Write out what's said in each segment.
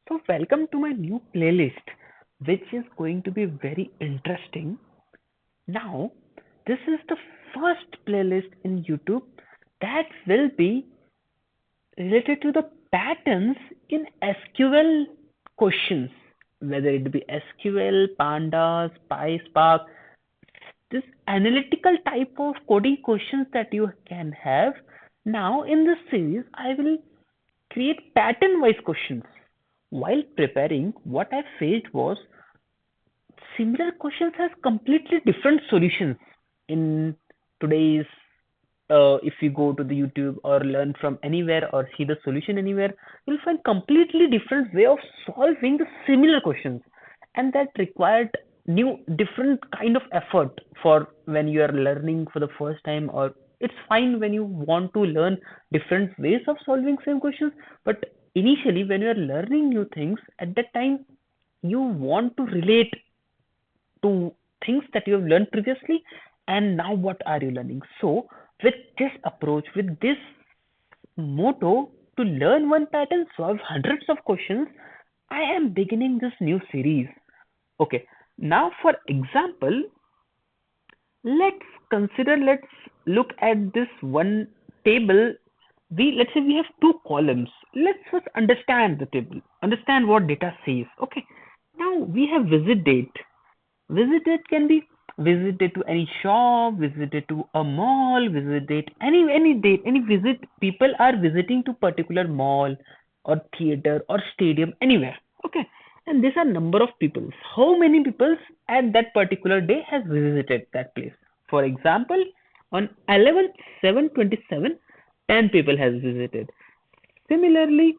So, welcome to my new playlist, which is going to be very interesting. Now, this is the first playlist in YouTube that will be related to the patterns in SQL questions, whether it be SQL, Pandas, Pyspark, this analytical type of coding questions that you can have. Now, in this series, I will create pattern wise questions. While preparing, what I faced was similar questions has completely different solutions in today's if you go to the YouTube or learn from anywhere or see the solution anywhere, you'll find completely different way of solving the similar questions, and that required new different kind of effort for when you are learning for the first time, or it's fine when you want to learn different ways of solving same questions. But initially when you are learning new things, at that time you want to relate to things that you have learned previously, and now what are you learning. So with this approach, with this motto to learn one pattern, solve hundreds of questions, I am beginning this new series. Okay, now for example, let's look at this one table. Let's say we have two columns. Let's first understand the table, understand what data says. Okay, now we have visit date. Visit date can be visited to any shop, visited to a mall, visited any date, any visit. People are visiting to particular mall or theater or stadium anywhere. Okay, and these are number of people. How many people at that particular day has visited that place? For example, on 11th 7/27, 10 people has visited. Similarly,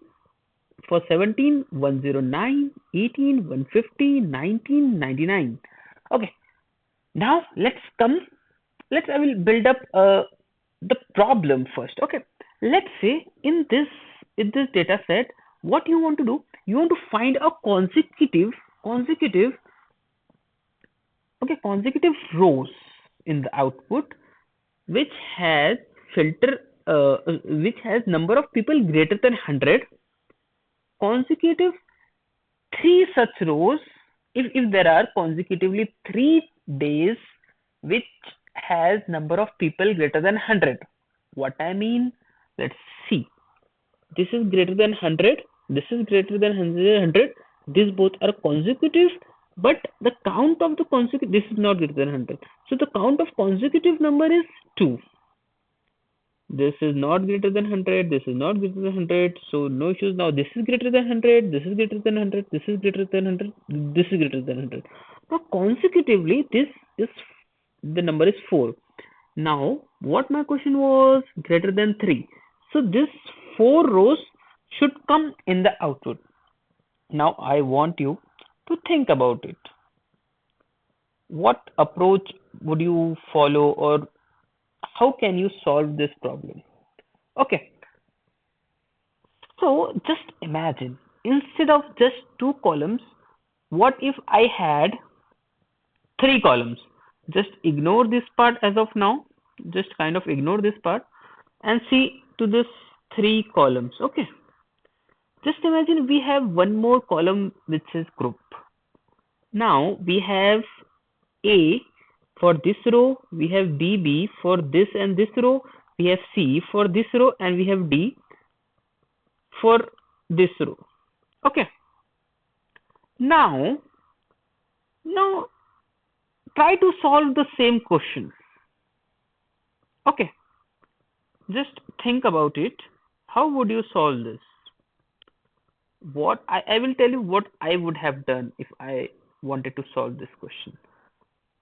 for 17, 109, 18, 150, 19, 99. Okay, now I will build up the problem first. Okay, let's say in this data set, what you want to do, you want to find a consecutive consecutive rows in the output which has filter which has number of people greater than 100, consecutive three such rows. If there are consecutively 3 days which has number of people greater than 100. What I mean, let's see. This is greater than 100, this is greater than 100. These both are consecutive, but the count of the consecutive, this is not greater than 100. So the count of consecutive number is 2. This is not greater than 100, this is not greater than 100, so no issues. Now this is greater than 100, this is greater than 100, this is greater than 100, this is greater than 100. Now consecutively this is, the number is 4. Now what my question was, greater than 3, so this 4 rows should come in the output. Now I want you to think about it. What approach would you follow, or how can you solve this problem? Okay, so just imagine, instead of just two columns, what if I had three columns? Just ignore this part as of now. Just kind of ignore this part and see to this three columns. Okay. Just imagine we have one more column which is group. Now we have A for this row, we have DB for this and this row, we have C for this row, and we have D for this row. Okay. Now, now try to solve the same question. Okay. Just think about it. How would you solve this? I will tell you what I would have done if I wanted to solve this question.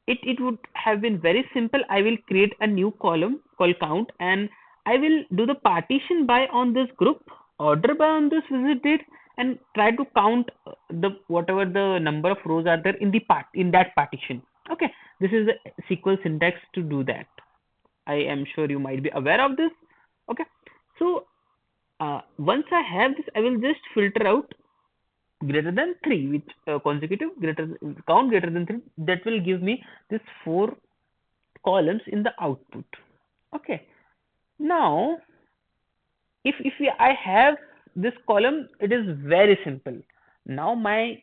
It would have been very simple. I will create a new column called count, and I will do the partition by on this group, order by on this visit date, and try to count the whatever the number of rows are there in that partition. Okay, this is the SQL syntax to do that. I am sure you might be aware of this. Okay, so once I have this, I will just filter out greater than 3, which consecutive greater count greater than 3, that will give me this 4 columns in the output. Okay, now if I have this column, it is very simple. Now my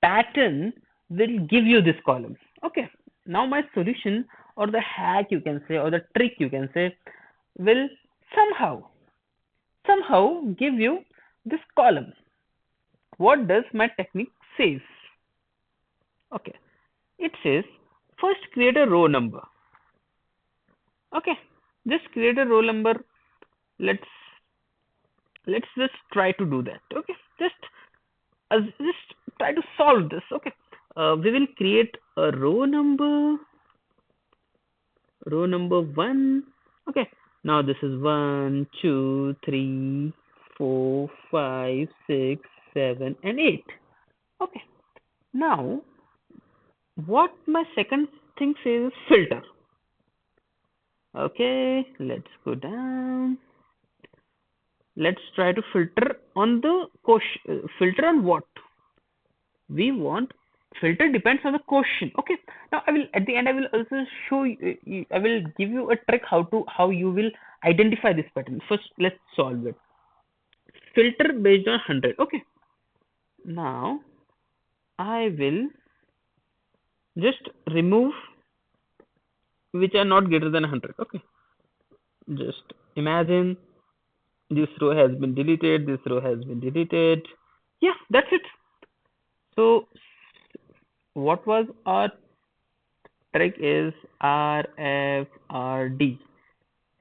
pattern will give you this column. Okay. Now my solution, or the hack you can say, or the trick you can say, will somehow give you this column. What does my technique says? Okay. It says first create a row number. Okay. Just create a row number. Let's let's just try to do that. Okay. Just try to solve this. Okay. We will create a row number one. Okay. Now this is 1, 2, 3, 4, 5, 6, 7, and 8. Okay. Now what my second thing says is filter. Okay, let's go down. Let's try to filter on the question. Filter on what? We want filter depends on the question. Okay. Now I will at the end I will also show you, I will give you a trick how you will identify this pattern. First let's solve it. Filter based on 100. Okay. Now I will just remove which are not greater than 100. Okay. Just imagine this row has been deleted, this row has been deleted. Yeah, that's it. So what was our trick is RFRD.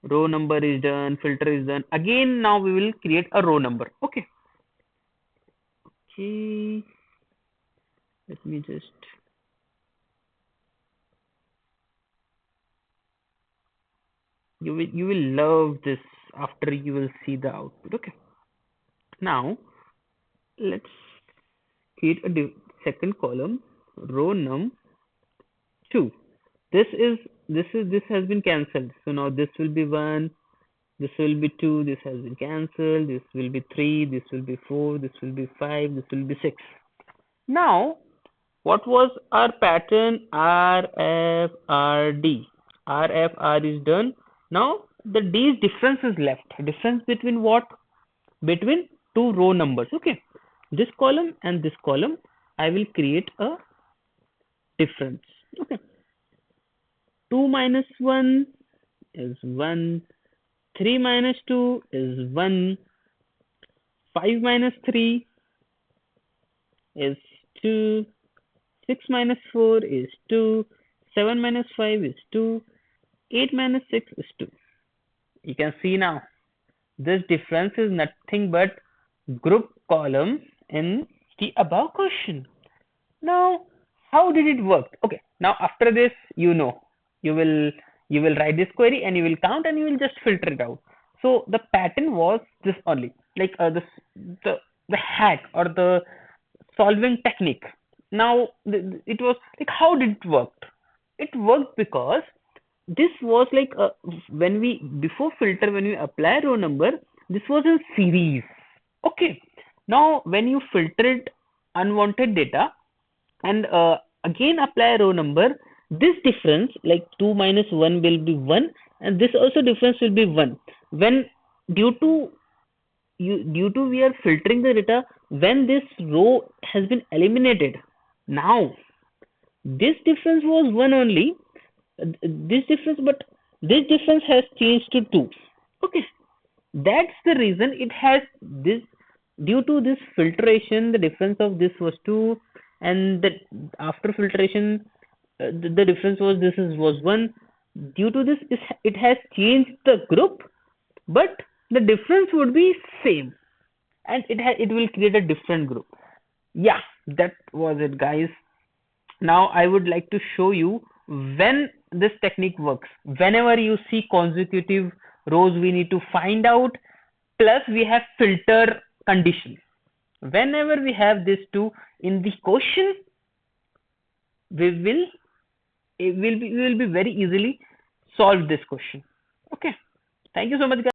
Row number is done, filter is done. Again, now we will create a row number. Okay. Okay. Let me just. You will love this after you will see the output. Okay. Now let's create a second column, row num 2. This has been cancelled. So now this will be 1, this will be 2, this has been cancelled, this will be 3, this will be 4, this will be 5, this will be 6. Now what was our pattern? RFRD. RFR is done. Now the D's difference is left. Difference between what? Between two row numbers. Okay. This column and this column, I will create a difference. Okay. 2 minus 1 is 1. 3 minus 2 is 1. 5 minus 3 is 2. 6 minus 4 is 2. 7 minus 5 is 2. 8 minus 6 is 2. You can see now this difference is nothing but group column in the above question. Now how did it work? Okay, now after this you will write this query and you will count and you will just filter it out. So the pattern was this only, like the hack or the solving technique. Now it was like, how did it work? It worked because this was like when we before filter, when we apply row number, this was in series. Okay. Now when you filtered unwanted data and again apply row number, this difference like 2 minus 1 will be 1 and this also difference will be 1 when due to due to we are filtering the data when this row has been eliminated. Now this difference was 1 only, this difference, but this difference has changed to 2. Okay, that's the reason it has this. Due to this filtration, the difference of this was 2, and the after filtration the difference was was 1. Due to this it has changed the group, but the difference would be same, and it will create a different group. Yeah, that was it, guys. Now I would like to show you when this technique works. Whenever you see consecutive rows, we need to find out, plus we have filter condition. Whenever we have these two in the question, we will we will be very easily solve this question. Okay. Thank you so much, guys.